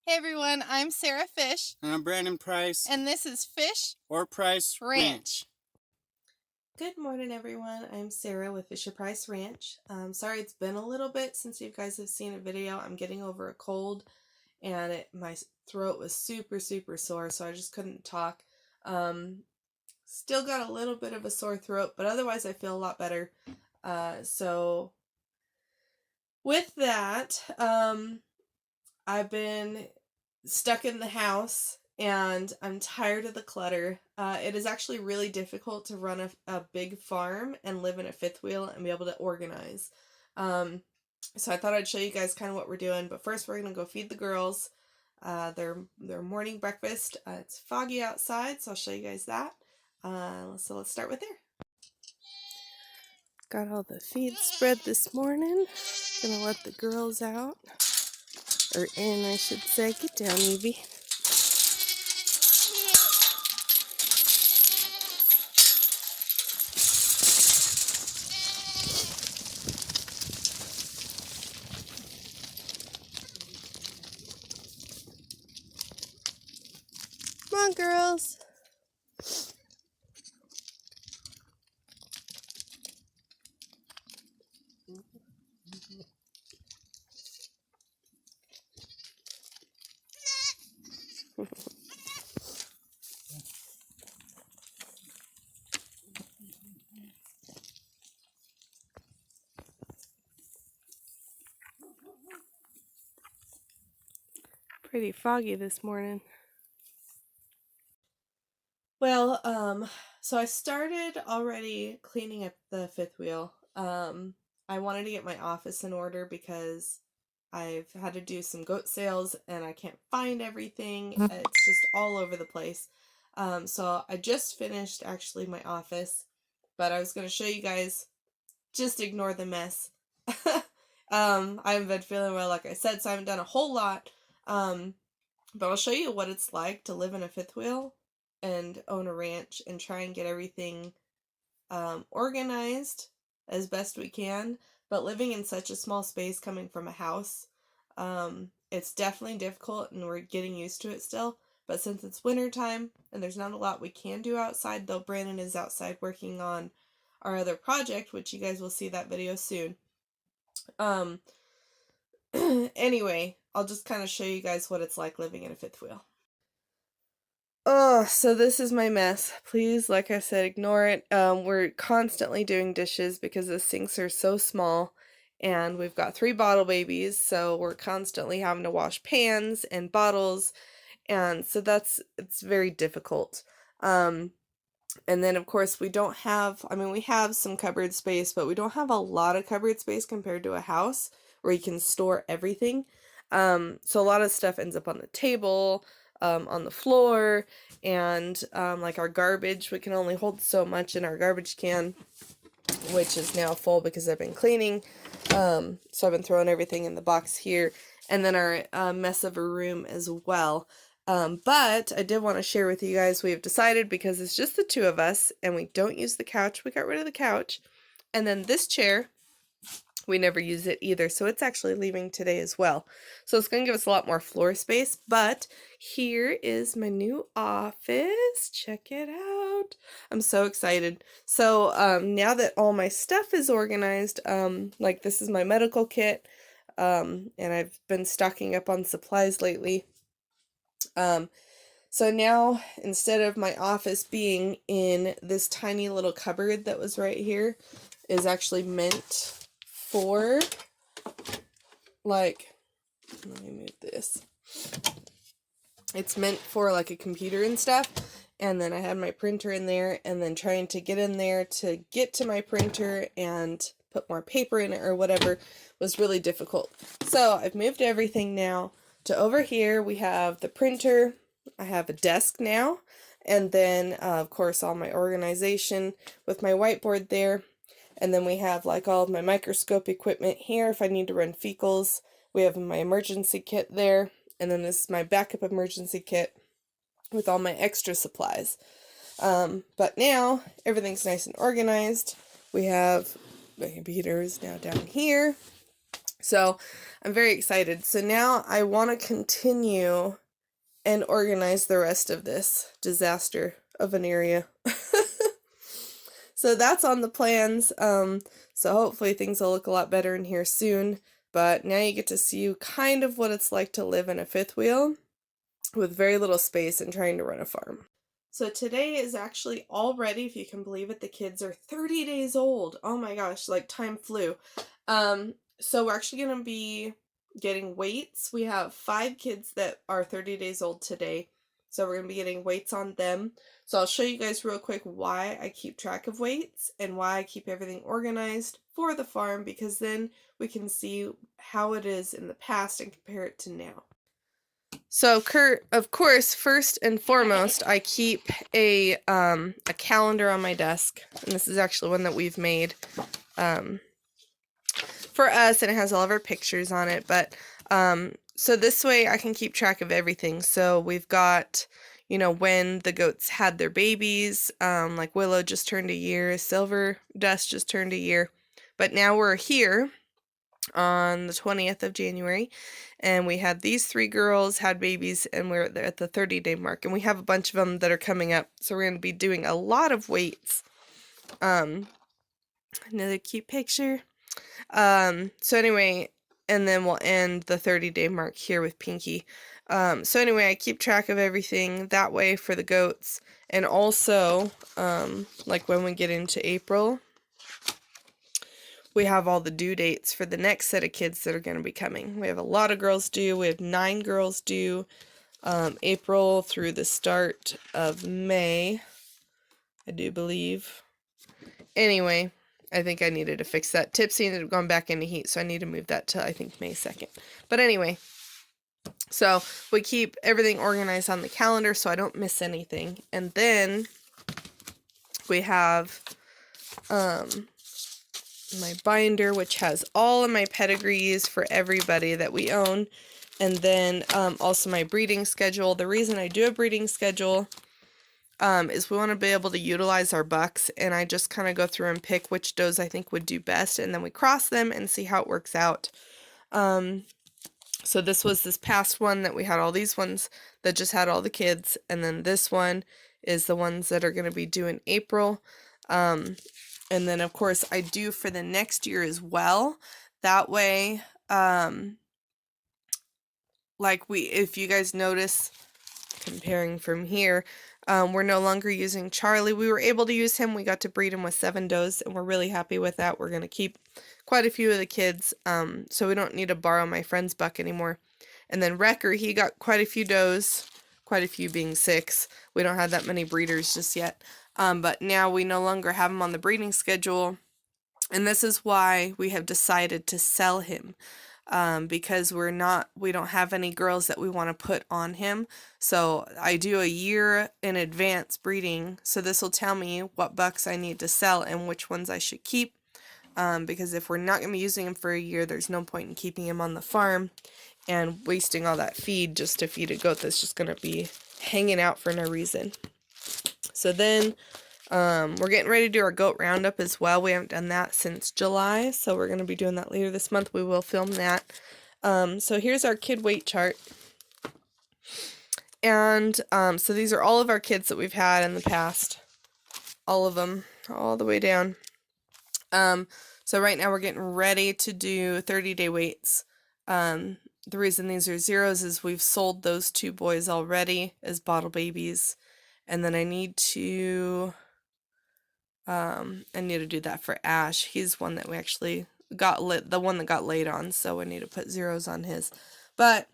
Hey everyone, I'm Sarah Fish. And I'm Brandon Price. And this is Fish or Price Ranch. Good morning everyone, I'm Sarah with Fisher Price Ranch. Sorry it's been a little bit since you guys have seen a video. I'm getting over a cold and my throat was super sore, so I just couldn't talk. Still got a little bit of a sore throat, but otherwise I feel a lot better. So with that, I've been stuck in the house and I'm tired of the clutter. It is actually really difficult to run a big farm and live in a fifth wheel and be able to organize. So I thought I'd show you guys kind of what we're doing, but first we're going to go feed the girls their morning breakfast. It's foggy outside, so I'll show you guys that. So let's start with there. Got all the feed spread this morning. Gonna let the girls out. Or in, I should say. Get down, Evie. Come on, girls. Pretty foggy this morning. Well, so I started already cleaning up the fifth wheel. I wanted to get my office in order because I've had to do some goat sales and I can't find everything. It's just all over the place. So I just finished actually my office, but I was going to show you guys, just ignore the mess. I haven't been feeling well, like I said, so I haven't done a whole lot. But I'll show you what it's like to live in a fifth wheel and own a ranch and try and get everything organized as best we can. But living in such a small space coming from a house, it's definitely difficult and we're getting used to it still. But since it's winter time and there's not a lot we can do outside, though Brandon is outside working on our other project, which you guys will see that video soon. Anyway, I'll just kind of show you guys what it's like living in a fifth wheel. Oh, so this is my mess. Please, like I said, ignore it. We're constantly doing dishes because the sinks are so small, and we've got 3 bottle babies, so we're constantly having to wash pans and bottles, and so it's very difficult. And then, of course, we don't have, we have some cupboard space, but we don't have a lot of cupboard space compared to a house where you can store everything. So a lot of stuff ends up on the table, on the floor, and like our garbage, we can only hold so much in our garbage can, which is now full because I've been cleaning. So I've been throwing everything in the box here, and then our mess of a room as well. But I did want to share with you guys, we have decided, because it's just the 2 of us and we don't use the couch, we got rid of the couch. And then this chair, we never use it either, so it's actually leaving today as well. So it's going to give us a lot more floor space, but here is my new office. Check it out. I'm so excited. So now that all my stuff is organized, like this is my medical kit, and I've been stocking up on supplies lately. So now, instead of my office being in this tiny little cupboard that was right here, is actually meant for, like, let me move this. It's meant for, like, a computer and stuff, and then I had my printer in there, and then trying to get in there to get to my printer and put more paper in it or whatever was really difficult. So I've moved everything now to over here. We have the printer. I have a desk now, and then of course all my organization with my whiteboard there, and then we have like all of my microscope equipment here if I need to run fecals. We have my emergency kit there, and then this is my backup emergency kit with all my extra supplies. But now everything's nice and organized. We have my computers now down here. So I'm very excited. So now I want to continue and organize the rest of this disaster of an area. So that's on the plans. So hopefully things will look a lot better in here soon. But now you get to see kind of what it's like to live in a fifth wheel with very little space and trying to run a farm. So today is actually already, if you can believe it, the kids are 30 days old. Oh my gosh, like time flew. So we're actually going to be getting weights. We have 5 kids that are 30 days old today. So we're going to be getting weights on them. So I'll show you guys real quick why I keep track of weights and why I keep everything organized for the farm, because then we can see how it is in the past and compare it to now. So, of course, first and foremost, I keep a calendar on my desk, and this is actually one that we've made for us, and it has all of our pictures on it. But so this way, I can keep track of everything. So we've got, you know, when the goats had their babies. Like Willow just turned a year, Silver Dust just turned a year, but now we're here on the 20th of January, and we had these 3 girls had babies, and we're at the 30-day mark, and we have a bunch of them that are coming up, so we're going to be doing a lot of weights. Another cute picture. So anyway, and then we'll end the 30-day mark here with Pinky. So anyway, I keep track of everything that way for the goats, and also like when we get into April, we have all the due dates for the next set of kids that are going to be coming. We have a lot of girls due. We have 9 girls due April through the start of May, I do believe. Anyway, I think I needed to fix that. Tipsy ended up going back into heat, so I need to move that to, I think, May 2nd. But anyway, so we keep everything organized on the calendar so I don't miss anything. And then we have my binder, which has all of my pedigrees for everybody that we own, and then also my breeding schedule. The reason I do a breeding schedule is we want to be able to utilize our bucks, and I just kind of go through and pick which does I think would do best, and then we cross them and see how it works out. So this was this past one that we had all these ones that just had all the kids, and then this one is the ones that are going to be due in April. And then, of course, I do for the next year as well. That way, like if you guys notice, comparing from here, we're no longer using Charlie. We were able to use him. We got to breed him with 7 does, and we're really happy with that. We're going to keep quite a few of the kids, so we don't need to borrow my friend's buck anymore. And then Wrecker, he got quite a few does, quite a few being 6. We don't have that many breeders just yet. But now we no longer have him on the breeding schedule, and this is why we have decided to sell him, because we don't have any girls that we want to put on him. So I do a year in advance breeding, so this will tell me what bucks I need to sell and which ones I should keep, because if we're not going to be using him for a year, there's no point in keeping him on the farm and wasting all that feed just to feed a goat that's just going to be hanging out for no reason. So then we're getting ready to do our goat roundup as well. We haven't done that since July, so we're going to be doing that later this month. We will film that. So here's our kid weight chart. And so these are all of our kids that we've had in the past. All of them, all the way down. So right now we're getting ready to do 30-day weights. The reason these are zeros is we've sold those 2 boys already as bottle babies. And then I need to do that for Ash. He's one that we actually got the one that got laid on, so I need to put zeros on his. But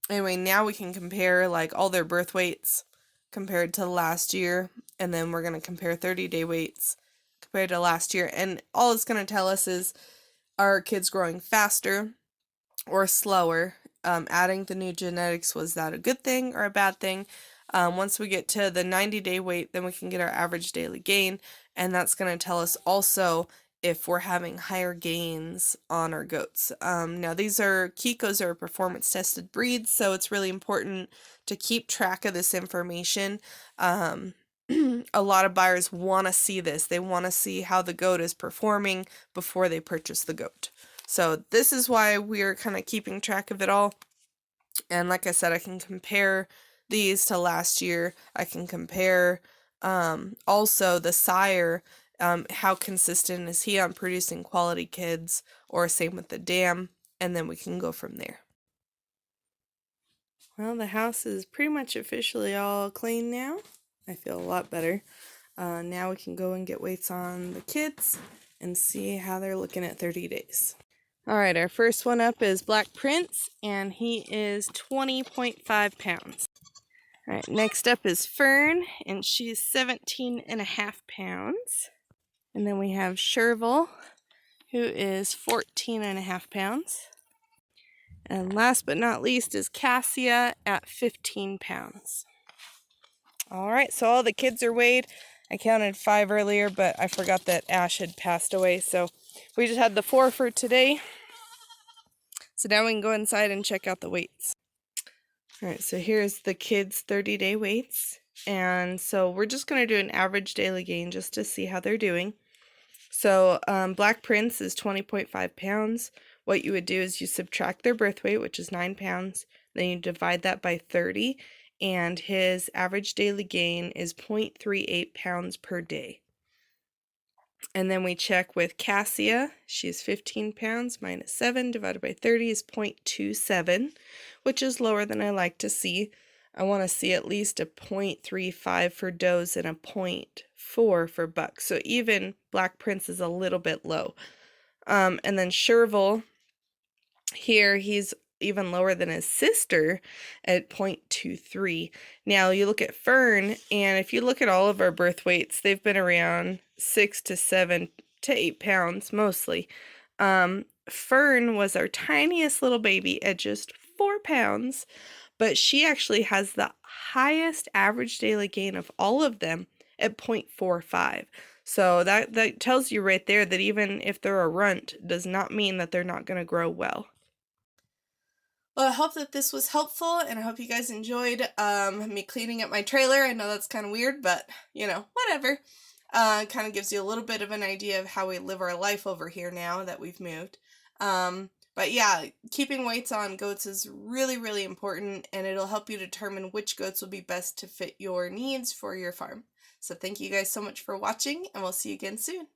anyway, now we can compare like all their birth weights compared to last year, and then we're going to compare 30-day weights compared to last year, and all it's going to tell us is, are kids growing faster or slower? Adding the new genetics, was that a good thing or a bad thing? Once we get to the 90-day weight, then we can get our average daily gain, and that's going to tell us also if we're having higher gains on our goats. Now these are Kikos, are performance tested breeds, so it's really important to keep track of this information. A lot of buyers want to see this. They want to see how the goat is performing before they purchase the goat. So this is why we're kind of keeping track of it all. And like I said, I can compare these to last year. I can compare also the sire, how consistent is he on producing quality kids, or same with the dam, and then we can go from there. Well, the house is pretty much officially all clean now. I feel a lot better. Now we can go and get weights on the kids and see how they're looking at 30 days. All right, our first one up is Black Prince, and he is 20.5 pounds. All right, next up is Fern, and she's 17.5 pounds. And then we have Sherville, who is 14.5 pounds. And last but not least is Cassia at 15 pounds. All right, so all the kids are weighed. I counted 5 earlier, but I forgot that Ash had passed away, so we just had the 4 for today. So now we can go inside and check out the weights. All right, so here's the kids' 30-day weights. And so we're just going to do an average daily gain just to see how they're doing. So Black Prince is 20.5 pounds. What you would do is you subtract their birth weight, which is 9 pounds. Then you divide that by 30. And his average daily gain is 0.38 pounds per day. And then we check with Cassia. She's 15 pounds minus 7 divided by 30 is 0.27, which is lower than I like to see. I want to see at least a 0.35 for does and a 0.4 for bucks. So even Black Prince is a little bit low. And then Sherville, here he's even lower than his sister at 0.23. Now you look at Fern, and if you look at all of our birth weights, they've been around 6 to 7 to 8 pounds mostly. Fern was our tiniest little baby at just 4 pounds, but she actually has the highest average daily gain of all of them at 0.45. So that tells you right there that even if they're a runt, does not mean that they're not going to grow well. Well, I hope that this was helpful, and I hope you guys enjoyed me cleaning up my trailer. I know that's kind of weird, but, you know, whatever. It kind of gives you a little bit of an idea of how we live our life over here now that we've moved. But yeah, keeping weights on goats is really, really important, and it'll help you determine which goats will be best to fit your needs for your farm. So thank you guys so much for watching, and we'll see you again soon.